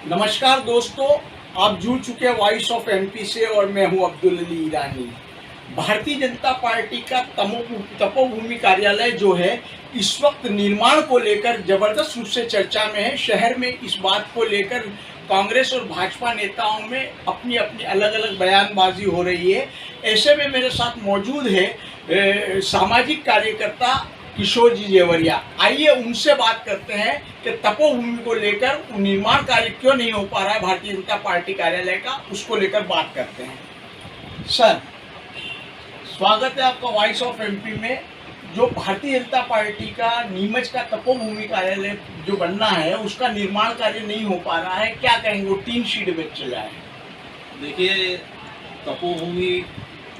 नमस्कार दोस्तों, आप जुड़ चुके हैं वॉइस ऑफ एमपी से और मैं हूं अब्दुल अली ईरानी। भारतीय जनता पार्टी का तपोभूमि कार्यालय जो है इस वक्त निर्माण को लेकर जबरदस्त रूप से चर्चा में है। शहर में इस बात को लेकर कांग्रेस और भाजपा नेताओं में अपनी अपनी अलग अलग बयानबाजी हो रही है। ऐसे में मेरे साथ मौजूद है सामाजिक कार्यकर्ता किशोर जी जेवरिया। आइए उनसे बात करते हैं कि तपोभूमि को लेकर निर्माण कार्य क्यों नहीं हो पा रहा है भारतीय जनता पार्टी कार्यालय का, उसको लेकर बात करते हैं। सर, स्वागत है आपका वॉइस ऑफ एमपी में। जो भारतीय जनता पार्टी का नीमच का तपोभूमि कार्यालय जो बनना है उसका निर्माण कार्य नहीं हो पा रहा है, क्या कहेंगे? वो 3 शीट में चला है। देखिए, तपोभूमि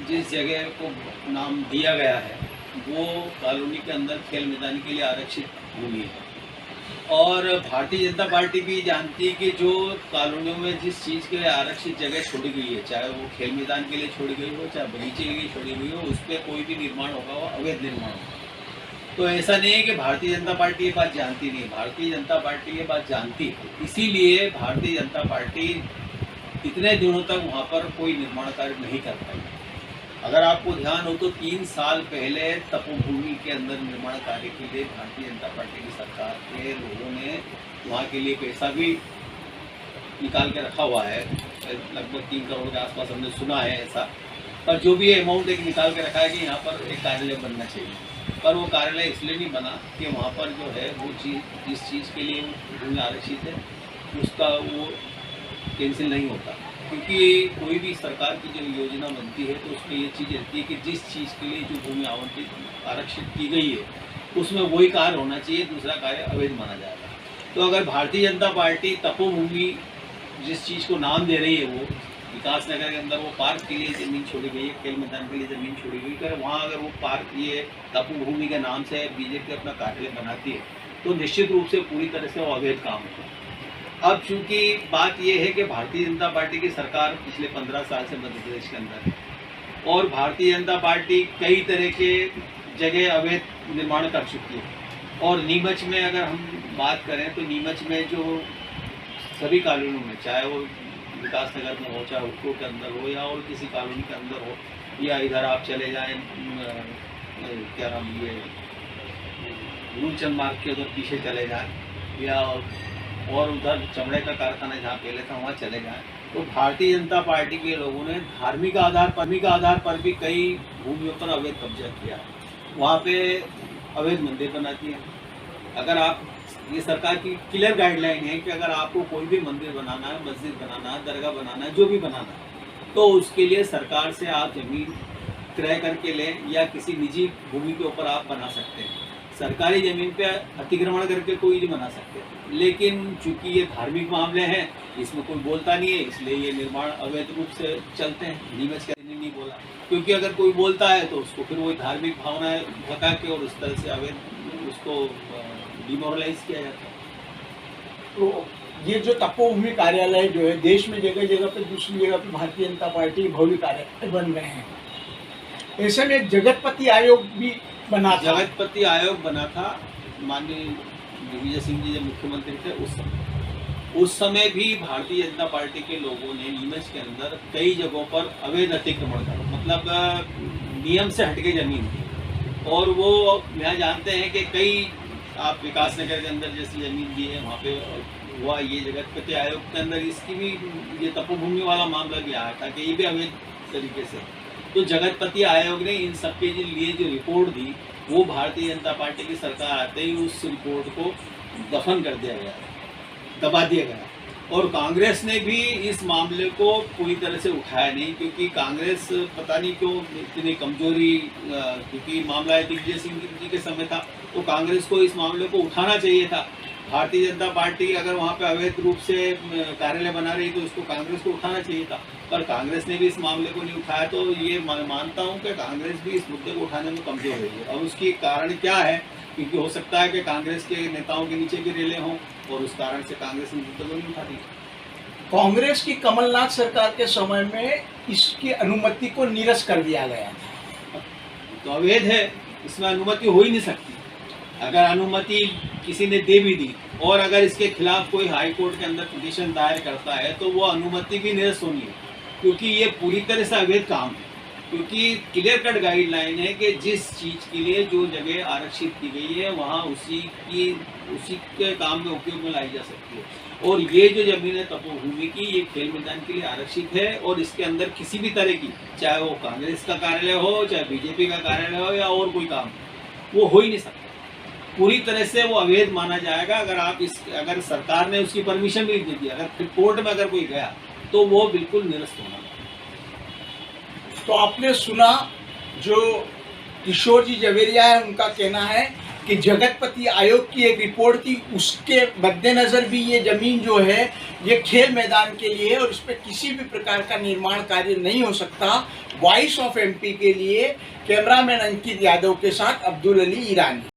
जिस जगह को नाम दिया गया है वो कॉलोनी के अंदर खेल मैदान के लिए आरक्षित भूमि है और भारतीय जनता पार्टी भी जानती है कि जो कॉलोनियों में जिस चीज़ के लिए आरक्षित जगह छोड़ी गई है, चाहे वो खेल मैदान के लिए छोड़ी गई हो, चाहे बगीचे के लिए छोड़ी गई हो, उस पर कोई भी निर्माण होगा वो अवैध निर्माण होगा। तो ऐसा नहीं है कि भारतीय जनता पार्टी ये बात जानती नहीं, भारतीय जनता पार्टी ये बात जानती है। इसीलिए भारतीय जनता पार्टी इतने दिनों तक वहाँ पर कोई निर्माण कार्य नहीं कर पाई। अगर आपको ध्यान हो तो 3 साल पहले तपोभूमि के अंदर निर्माण कार्य के लिए भारतीय जनता पार्टी की सरकार के लोगों ने वहाँ के लिए पैसा भी निकाल के रखा हुआ है। लगभग 3 करोड़ के आसपास हमने सुना है ऐसा। पर जो भी अमाउंट एक निकाल के रखा है कि यहाँ पर एक कार्यालय बनना चाहिए, पर वो कार्यालय इसलिए नहीं बना कि वहाँ पर जो है वो चीज़ जिस चीज़ के लिए भूमि आरक्षित है उसका वो कैंसिल नहीं होता। क्योंकि कोई भी सरकार की जो योजना बनती है तो उसमें ये चीज़ रहती है कि जिस चीज़ के लिए जो भूमि आवंटित आरक्षित की गई है उसमें वही कार्य होना चाहिए, दूसरा कार्य अवैध माना जाएगा। तो अगर भारतीय जनता पार्टी तपोभूमि जिस चीज़ को नाम दे रही है, वो विकास नगर के अंदर वो पार्क के लिए ज़मीन छोड़ी गई है, खेल मैदान के लिए ज़मीन छोड़ी गई, अगर वहाँ अगर वो पार्क ये तपोभूमि के नाम से बीजेपी अपना कार्यालय बनाती है तो निश्चित रूप से पूरी तरह से वो अवैध काम होगा। अब चूंकि बात यह है कि भारतीय जनता पार्टी की सरकार पिछले 15 साल से मध्य प्रदेश के अंदर है और भारतीय जनता पार्टी कई तरह के जगह अवैध निर्माण कर चुकी है। और नीमच में अगर हम बात करें तो नीमच में जो सभी कॉलोनियों में, चाहे वो विकास नगर में हो, चाहे हुक्को के अंदर हो या और किसी कॉलोनी के अंदर हो, या इधर आप चले जाएँ क्या नाम ये रूलचंद मार्ग के उधर पीछे चले जाएँ, या और उधर चमड़े का कारखाना जहाँ पहले था वहाँ चले जाएं, तो भारतीय जनता पार्टी के लोगों ने धार्मिक आधार पर भी कई भूमियों पर अवैध कब्जा किया है। वहाँ पे अवैध मंदिर बनाती है। अगर आप, ये सरकार की क्लियर गाइडलाइन है कि अगर आपको कोई भी मंदिर बनाना है, मस्जिद बनाना है, दरगाह बनाना है, जो भी बनाना है, तो उसके लिए सरकार से आप ज़मीन क्रय करके लें या किसी निजी भूमि के ऊपर आप बना सकते हैं। सरकारी ज़मीन पे अतिक्रमण करके कोई नहीं बना सकते। लेकिन चूंकि ये धार्मिक मामले हैं, इसमें कोई बोलता नहीं है, इसलिए ये निर्माण अवैध रूप से चलते हैं। नीमच का नहीं बोला, क्योंकि अगर कोई बोलता है तो उसको फिर वो धार्मिक भावनाएं भगा के और उस तरह से अवैध उसको डिमोरलाइज किया जाता है। तो ये जो तपोभूमि कार्यालय जो है देश में जगह जगह पे, दूसरी जगह पे भारतीय जनता पार्टी भव्य कार्यालय बन रहे हैं। ऐसे में जगतपति आयोग भी बना था। जगतपति आयोग बना था माननीय दिग्विजय सिंह जी जब मुख्यमंत्री थे उस समय भी भारतीय जनता पार्टी के लोगों ने नीमच के अंदर कई जगहों पर अवैध अतिक्रमण करा, मतलब नियम से हटके जमीन थी। और वो यहाँ जानते हैं कि कई आप विकास नगर के अंदर जैसी जमीन दी है वहाँ पे हुआ ये जगतपति आयोग के अंदर इसकी भी ये तपोभूमि वाला मामला भी आया था कि ये भी अवैध तरीके से। तो जगतपति आयोग ने इन सबके लिए जो रिपोर्ट दी वो भारतीय जनता पार्टी की सरकार आते ही उस रिपोर्ट को दफन कर दिया गया, दबा दिया गया। और कांग्रेस ने भी इस मामले को पूरी तरह से उठाया नहीं, क्योंकि कांग्रेस पता नहीं क्यों इतनी कमजोरी, क्योंकि मामला दिग्विजय सिंह जी के समय था तो कांग्रेस को इस मामले को उठाना चाहिए था। भारतीय जनता पार्टी अगर वहाँ पे अवैध रूप से कार्यालय बना रही तो उसको कांग्रेस को उठाना चाहिए था, पर कांग्रेस ने भी इस मामले को नहीं उठाया। तो ये मानता हूँ कि कांग्रेस भी इस मुद्दे को उठाने में कमजोर रही है। और उसकी कारण क्या है, क्योंकि हो सकता है कि कांग्रेस के नेताओं के नीचे भी रेले हों और उस कारण से कांग्रेस इन मुद्दों को नहीं उठाती। कांग्रेस की कमलनाथ सरकार के समय में इसकी अनुमति को निरस्त कर दिया गया था। तो अवैध है, इसमें अनुमति हो ही नहीं सकती। अगर अनुमति किसी ने दे भी दी और अगर इसके खिलाफ कोई हाई कोर्ट के अंदर पिटीशन दायर करता है तो वो अनुमति भी निरस्त होनी है, क्योंकि ये पूरी तरह से अवैध काम है। क्योंकि क्लियर कट गाइडलाइन है कि जिस चीज़ के लिए जो जगह आरक्षित की गई है वहाँ उसी के काम में उपयोग में लाई जा सकती है। और ये जो जमीन है तपोभूमि की, ये खेल मैदान के लिए आरक्षित है और इसके अंदर किसी भी तरह की, चाहे वो कांग्रेस का कार्यालय हो, चाहे बीजेपी का कार्यालय हो या और कोई काम, वो हो ही नहीं सकता। पूरी तरह से वो अवैध माना जाएगा। अगर सरकार ने उसकी परमिशन भी दे दी, अगर कोर्ट में अगर कोई गया तो वो बिल्कुल निरस्त होना। तो आपने सुना जो किशोर जी जवेरिया है, उनका कहना है कि जगतपति आयोग की एक रिपोर्ट थी, उसके मद्देनजर भी ये जमीन जो है ये खेल मैदान के लिए है और इस पर किसी भी प्रकार का निर्माण कार्य नहीं हो सकता। वॉइस ऑफ एमपी के लिए कैमरामैन अंकित यादव के साथ अब्दुल अली ईरानी।